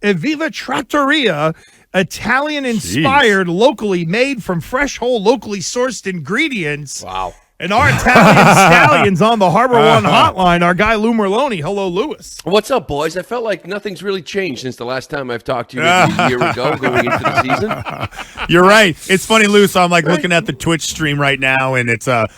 Eviva Trattoria, Italian-inspired, locally made from fresh, whole, locally sourced ingredients. Wow. And our Italian stallions on the Harbor One hotline, our guy Lou Merloni. Hello, Lewis. What's up, boys? I felt like nothing's really changed since the last time I've talked to you maybe a year ago going into the season. You're right. It's funny, Lou. So I'm like looking at the Twitch stream right now, and it's like,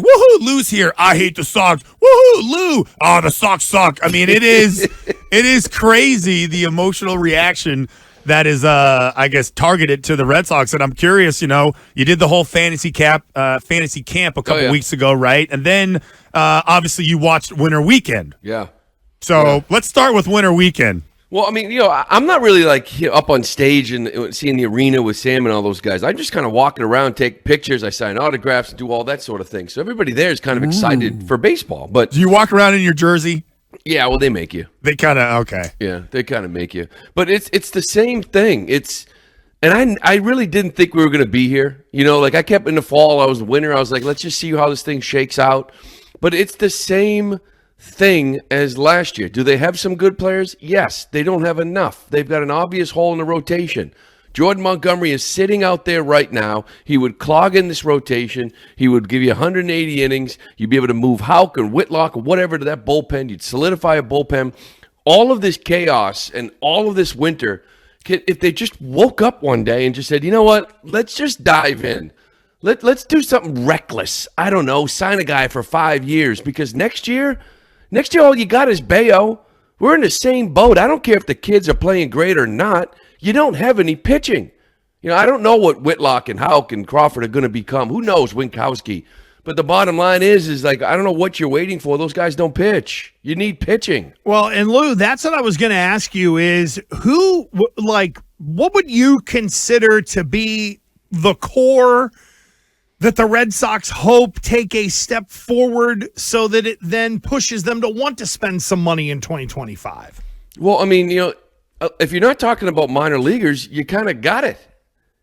woohoo, Lou's here. I hate the Sox. Woohoo, Lou. Oh, the Sox suck. I mean, it is crazy, the emotional reaction that is, I guess, targeted to the Red Sox. And I'm curious, you did the whole fantasy camp a couple weeks ago, right? And then, obviously, you watched Winter Weekend. Yeah. So let's start with Winter Weekend. Well, I mean, I'm not really like up on stage and seeing the arena with Sam and all those guys. I'm just kind of walking around, take pictures, I sign autographs, do all that sort of thing. So everybody there is kind of excited for baseball. But do you walk around in your jersey? Yeah, well, they make you. They kind of okay. Yeah, they kind of make you. But it's the same thing. And I really didn't think we were going to be here. Like I kept in the fall, I was the winter. I was like, let's just see how this thing shakes out. But it's the same thing as last year. Do they have some good players? Yes. They don't have enough. They've got an obvious hole in the rotation. Jordan Montgomery is sitting out there right now. He would clog in this rotation. He would give you 180 innings. You'd be able to move Houck or Whitlock or whatever to that bullpen. You'd solidify a bullpen. All of this chaos and all of this winter, if they just woke up one day and just said, you know what, let's just dive in. Let's do something reckless. I don't know, sign a guy for 5 years because next year all you got is Bayo. We're in the same boat. I don't care if the kids are playing great or not. You don't have any pitching. I don't know what Whitlock and Houck and Crawford are going to become. Who knows, Winkowski? But the bottom line is like, I don't know what you're waiting for. Those guys don't pitch. You need pitching. Well, and Lou, that's what I was going to ask you is what would you consider to be the core that the Red Sox hope take a step forward so that it then pushes them to want to spend some money in 2025? Well, I mean, if you're not talking about minor leaguers, you kind of got it.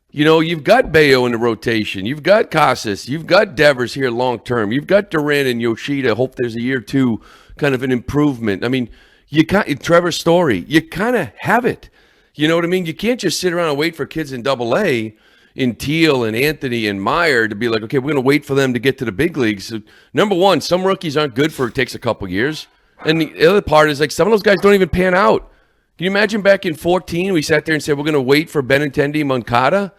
You've got Bayo in the rotation. You've got Casas. You've got Devers here long term. You've got Duran and Yoshida. Hope there's a year or two kind of an improvement. I mean, Trevor Story. You kind of have it. You know what I mean? You can't just sit around and wait for kids in Double-A, in Teal and Anthony and Meyer to be like, okay, we're going to wait for them to get to the big leagues. So, number one, some rookies aren't good for it takes a couple years. And the other part is like some of those guys don't even pan out. Can you imagine back in 2014, we sat there and said, we're going to wait for Benintendi Moncada?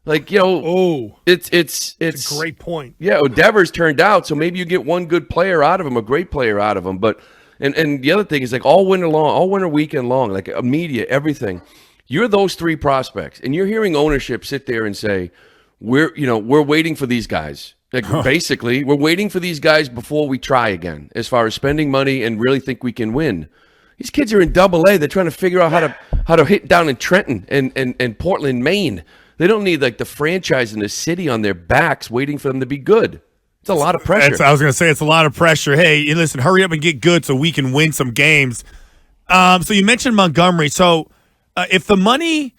Like, it's a great point. Yeah, Devers turned out, so maybe you get one good player out of him, a great player out of him. But, and the other thing is like all winter weekend long, like media, everything. You're those three prospects, and you're hearing ownership sit there and say, we're waiting for these guys. Like basically, we're waiting for these guys before we try again, as far as spending money and really think we can win. These kids are in Double-A. They're trying to figure out how to hit down in Trenton and Portland, Maine. They don't need like the franchise in the city on their backs waiting for them to be good. It's a lot of pressure. I was going to say it's a lot of pressure. Hey, listen, hurry up and get good so we can win some games. So you mentioned Montgomery. So if the money,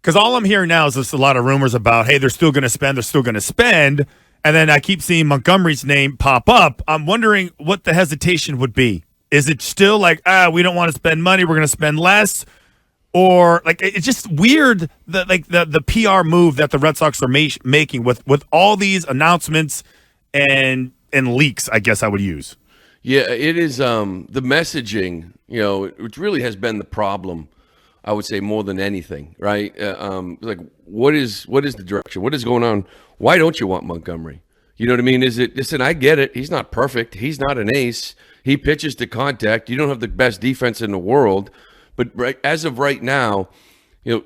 because all I'm hearing now is just a lot of rumors about, hey, they're still going to spend. And then I keep seeing Montgomery's name pop up. I'm wondering what the hesitation would be. Is it still like, we don't want to spend money, we're going to spend less? Or like it's just weird that like the PR move that the Red Sox are making with all these announcements and leaks, I guess I would use. Yeah, it is the messaging, which really has been the problem, I would say, more than anything, right? Like what is the direction? What is going on? Why don't you want Montgomery? You know what I mean? Listen, I get it. He's not perfect. He's not an ace. He pitches to contact. You don't have the best defense in the world. But as of right now,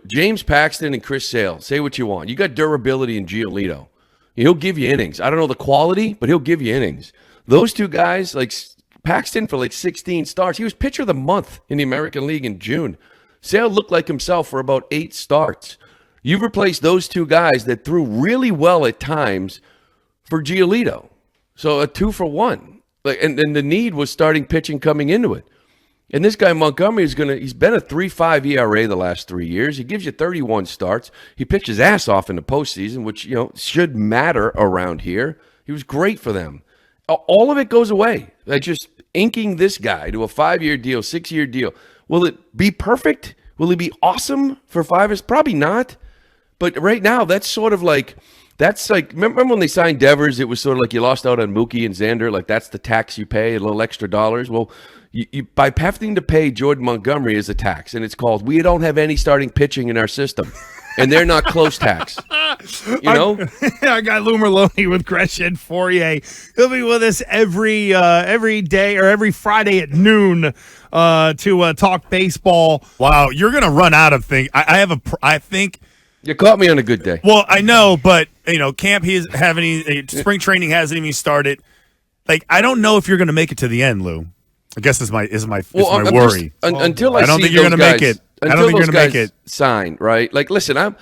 James Paxton and Chris Sale, say what you want. You got durability in Giolito. He'll give you innings. I don't know the quality, but he'll give you innings. Those two guys, like Paxton for like 16 starts. He was pitcher of the month in the American League in June. Sale looked like himself for about 8 starts. You've replaced those two guys that threw really well at times for Giolito. So a 2-for-1. And the need was starting pitching coming into it. And this guy Montgomery he's been a 3.5 ERA the last 3 years. He gives you 31 starts. He pitched his ass off in the postseason, which, should matter around here. He was great for them. All of it goes away. Like just inking this guy to a 5-year deal, 6-year deal. Will it be perfect? Will he be awesome for 5 years? Probably not. But right now, that's like, remember when they signed Devers, it was sort of like you lost out on Mookie and Xander, like that's the tax you pay, a little extra dollars. Well, you by having to pay Jordan Montgomery is a tax, and it's called, we don't have any starting pitching in our system. And they're not close tax. You know? I got Lou Merloni with Gresham Fourier. He'll be with us every day or every Friday at noon to talk baseball. Wow, you're going to run out of things. I think you caught me on a good day. Well, I know, but camp spring training hasn't even started. Like, I don't know if you're going to make it to the end, Lou. I guess is my worry. Until I don't see think you're going to make it. I don't think you're going to make it. Sign, right? Like, listen, I'm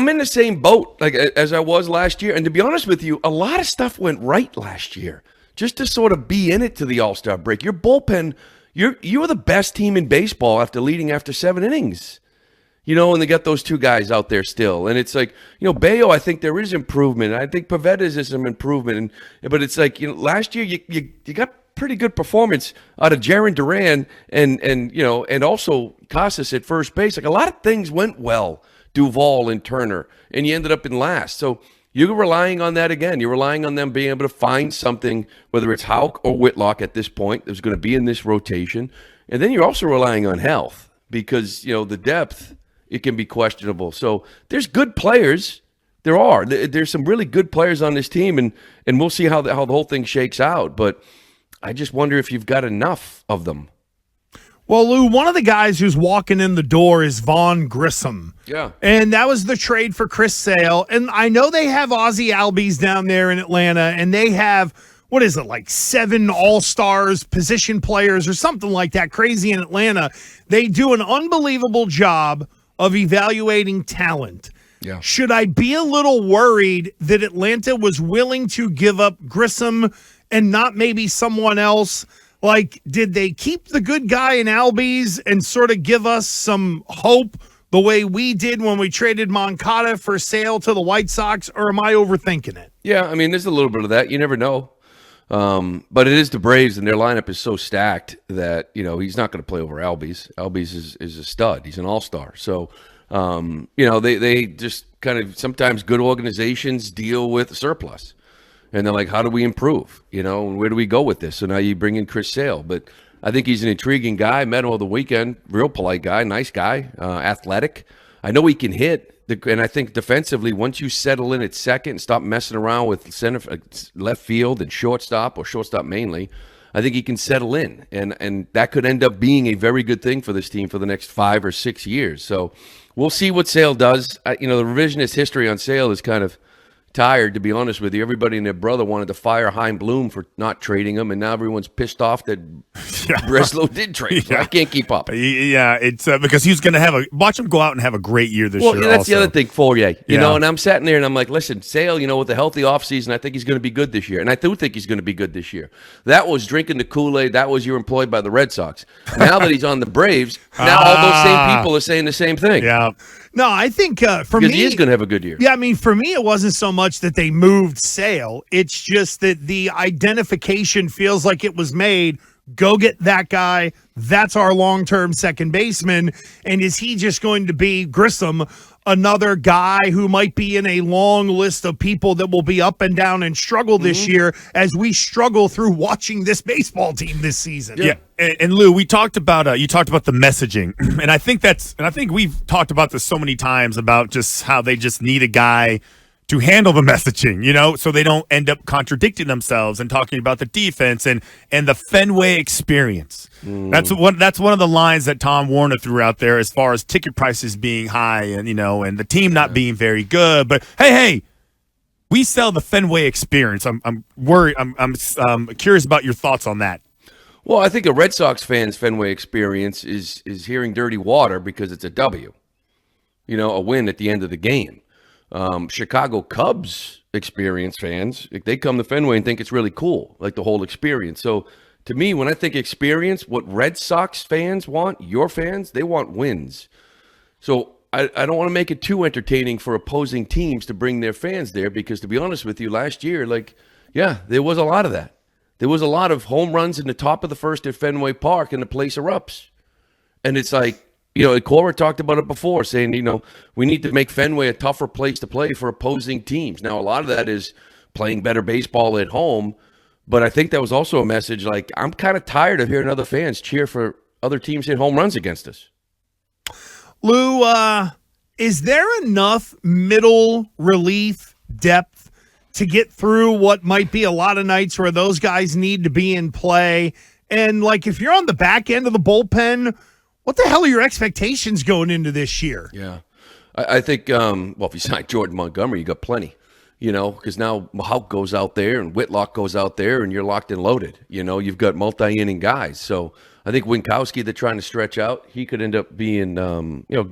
in the same boat like as I was last year, and to be honest with you, a lot of stuff went right last year. Just to sort of be in it to the All-Star break, your bullpen, you're the best team in baseball after 7 innings. And they got those 2 guys out there still. And it's like, Bayo, I think there is improvement. I think Pavedes is some improvement. But it's like, last year you got pretty good performance out of Jarren Duran and also Casas at first base. Like, a lot of things went well, Duvall and Turner, and you ended up in last. So you're relying on that again. You're relying on them being able to find something, whether it's Houck or Whitlock at this point, that's going to be in this rotation. And then you're also relying on health because, the depth, it can be questionable. So there's good players. There's some really good players on this team, and we'll see how the whole thing shakes out. But I just wonder if you've got enough of them. Well, Lou, one of the guys who's walking in the door is Vaughn Grissom. Yeah. And that was the trade for Chris Sale. And I know they have Ozzie Albies down there in Atlanta, and they have, what is it, like 7 all-stars, position players, or something like that, crazy in Atlanta. They do an unbelievable job of evaluating talent. Yeah. Should I be a little worried that Atlanta was willing to give up Grissom and not maybe someone else? Like, did they keep the good guy in Albies and sort of give us some hope the way we did when we traded Moncada for Sale to the White Sox, or am I overthinking it? Yeah, I mean, there's a little bit of that. You never know. But it is the Braves, and their lineup is so stacked that, he's not going to play over Albies. Albies is a stud. He's an all-star. So, they just kind of, sometimes good organizations deal with surplus. And they're like, how do we improve? And where do we go with this? So now you bring in Chris Sale. But I think he's an intriguing guy. Met him over the weekend. Real polite guy, nice guy, athletic. I know he can hit. And I think defensively, once you settle in at second and stop messing around with left field and shortstop, or shortstop mainly, I think he can settle in. And that could end up being a very good thing for this team for the next 5 or 6 years. So we'll see what Sale does. The revisionist history on Sale is kind of tired, to be honest with you. Everybody and their brother wanted to fire Chaim Bloom for not trading him, and now everyone's pissed off that Breslow did trade him. I can't keep up. Yeah, it's because he's going to watch him go out and have a great year this year. Well, that's also the other thing, Fourier. And I'm sitting there and I'm like, listen, Sale, with a healthy offseason, I think he's going to be good this year. And I do think he's going to be good this year. That was drinking the Kool-Aid. That was you're employed by the Red Sox. Now that he's on the Braves, now all those same people are saying the same thing. Yeah. No, I think for me, he is going to have a good year. Yeah, I mean, for me, it wasn't so much that they moved Sale. It's just that the identification feels like it was made. Go get that guy. That's our long-term second baseman. And is he just going to be Grissom, another guy who might be in a long list of people that will be up and down and struggle this year as we struggle through watching this baseball team this season? Yeah. And Lou, we talked about you talked about the messaging, and I think we've talked about this so many times about just how they just need a guy to handle the messaging, so they don't end up contradicting themselves and talking about the defense and the Fenway experience. That's one of the lines that Tom Warner threw out there as far as ticket prices being high and and the team not being very good. But hey, we sell the Fenway experience. I'm worried. I'm curious about your thoughts on that. Well, I think a Red Sox fan's Fenway experience is hearing dirty water because it's a W, a win at the end of the game. Chicago Cubs experience fans, they come to Fenway and think it's really cool, like the whole experience. So to me, when I think experience, what Red Sox fans want, your fans, they want wins. So I don't want to make it too entertaining for opposing teams to bring their fans there because, to be honest with you, last year, there was a lot of that. There was a lot of home runs in the top of the first at Fenway Park, and the place erupts. And it's like, Cora talked about it before, saying, we need to make Fenway a tougher place to play for opposing teams. Now, a lot of that is playing better baseball at home, but I think that was also a message like, I'm kind of tired of hearing other fans cheer for other teams hit home runs against us. Lou, is there enough middle relief depth to get through what might be a lot of nights where those guys need to be in play? And, like, if you're on the back end of the bullpen, what the hell are your expectations going into this year? Yeah. I think, if you sign Jordan Montgomery, you got plenty, because now Mahawk goes out there and Whitlock goes out there and you're locked and loaded. You've got multi-inning guys. So I think Winkowski, they're trying to stretch out. He could end up being,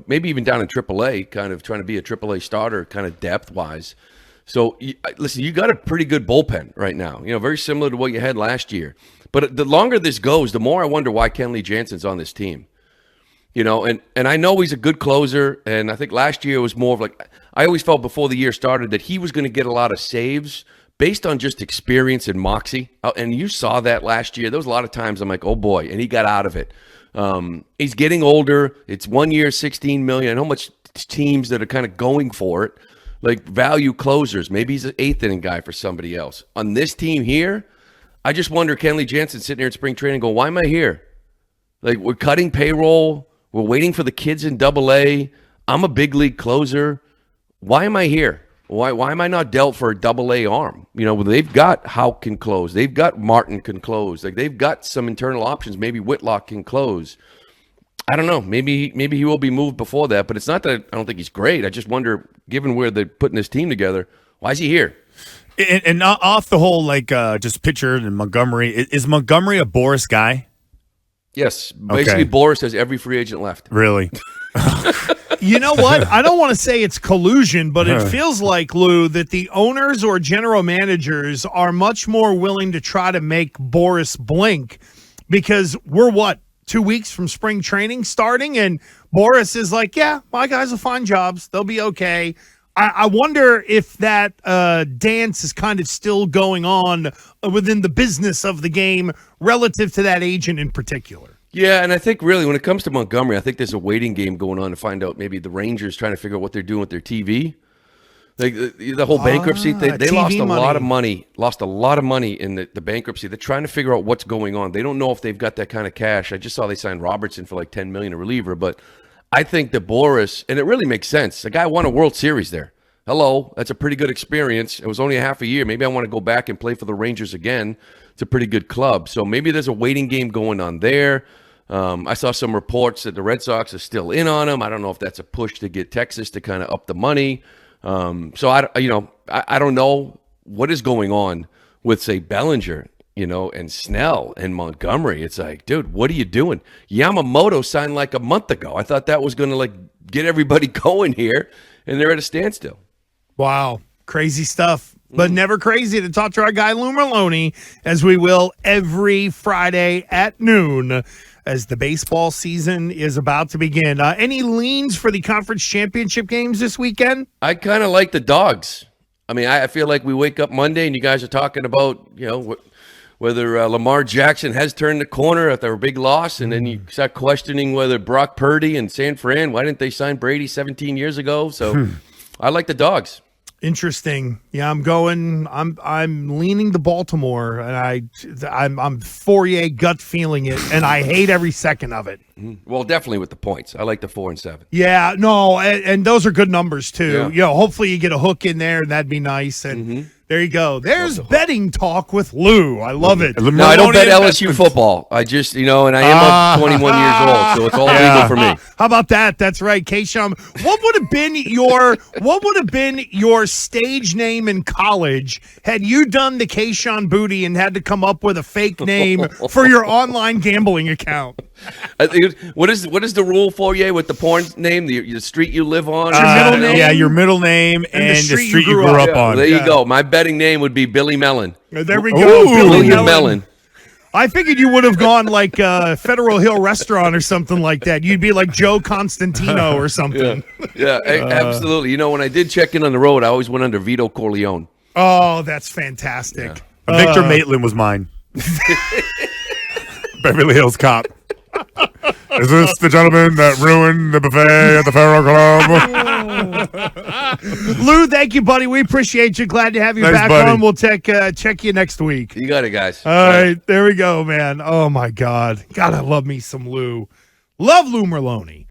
maybe even down in AAA, kind of trying to be a AAA starter, kind of depth-wise. So, listen, you got a pretty good bullpen right now, very similar to what you had last year. But the longer this goes, the more I wonder why Kenley Jansen's on this team. And I know he's a good closer, and I think last year was more of like, I always felt before the year started that he was going to get a lot of saves based on just experience and moxie. And you saw that last year. There was a lot of times I'm like, oh boy, and he got out of it. He's getting older. It's 1 year, $16 million. I know much teams that are kind of going for it, like value closers. Maybe he's an eighth inning guy for somebody else. On this team here, I just wonder, Kenley Jansen sitting here in spring training going, why am I here? Like, we're cutting payroll. We're waiting for the kids in AA. I'm a big league closer. Why am I here? Why am I not dealt for a AA arm? They've got Houck can close. They've got Martin can close. Like, they've got some internal options. Maybe Whitlock can close. I don't know. Maybe he will be moved before that. But it's not that I don't think he's great. I just wonder, given where they're putting this team together, why is he here? And off the whole, just pitcher and Montgomery, is Montgomery a Boris guy? Yes. Basically, Boris has every free agent left. Really? You know what? I don't want to say it's collusion, but it feels like, Lou, that the owners or general managers are much more willing to try to make Boris blink because we're 2 weeks from spring training starting, and Boris is like, yeah, my guys will find jobs. They'll be okay. I wonder if that dance is kind of still going on within the business of the game relative to that agent in particular. Yeah, and I think really when it comes to Montgomery, I think there's a waiting game going on to find out maybe the Rangers trying to figure out what they're doing with their TV. Like the whole bankruptcy, they lost a lot of money. Lost a lot of money in the bankruptcy. They're trying to figure out what's going on. They don't know if they've got that kind of cash. I just saw they signed Robertson for like $10 million a reliever, but I think that Boris, and it really makes sense. The guy won a World Series there. Hello, that's a pretty good experience. It was only a half a year. Maybe I want to go back and play for the Rangers again. It's a pretty good club. So maybe there's a waiting game going on there. I saw some reports that the Red Sox are still in on him. I don't know if that's a push to get Texas to kind of up the money. So I don't know what is going on with, say, Bellinger, and Snell and Montgomery. It's like, dude, what are you doing? Yamamoto signed like a month ago. I thought that was going to get everybody going here, and they're at a standstill. Wow. Crazy stuff. But never crazy to talk to our guy Lou Merloni, as we will every Friday at noon as the baseball season is about to begin. Any leans for the conference championship games this weekend? I kind of like the Dogs. I mean, I feel like we wake up Monday and you guys are talking about, whether Lamar Jackson has turned the corner after a big loss, and then you start questioning whether Brock Purdy and San Fran, why didn't they sign Brady 17 years ago? So I like the Dogs. Interesting. Yeah, I'm leaning to Baltimore, and I'm Fourier gut feeling it, and I hate every second of it. Well, definitely with the points. I like the 4 and 7. Yeah, no, and those are good numbers too. Yeah. Hopefully you get a hook in there, and that'd be nice. And there you go. There's betting talk with Lou. I love it. No, I don't bet LSU football. I just, and I am 21 years old, so it's all legal for me. How about that? That's right, Keishon. What would have been your stage name in college had you done the Keishon Booty and had to come up with a fake name for your online gambling account? I think what is the rule for you with the porn name? The street you live on? Your middle name? Yeah, your middle name and the street you grew up on. There you go. My betting name would be Billy Mellon. There we go. William Mellon. I figured you would have gone like Federal Hill Restaurant or something like that. You'd be like Joe Constantino or something. Yeah, absolutely. When I did check in on the road, I always went under Vito Corleone. Oh, that's fantastic. Yeah. Victor Maitland was mine. Beverly Hills Cop. Is this the gentleman that ruined the buffet at the Faro Club? Lou, thank you, buddy. We appreciate you. Glad to have you Thanks, back buddy. on. We'll check you next week. You got it, guys. All right, there we go, man. Oh, my God. God, I love me some Lou. Love Lou Merloni.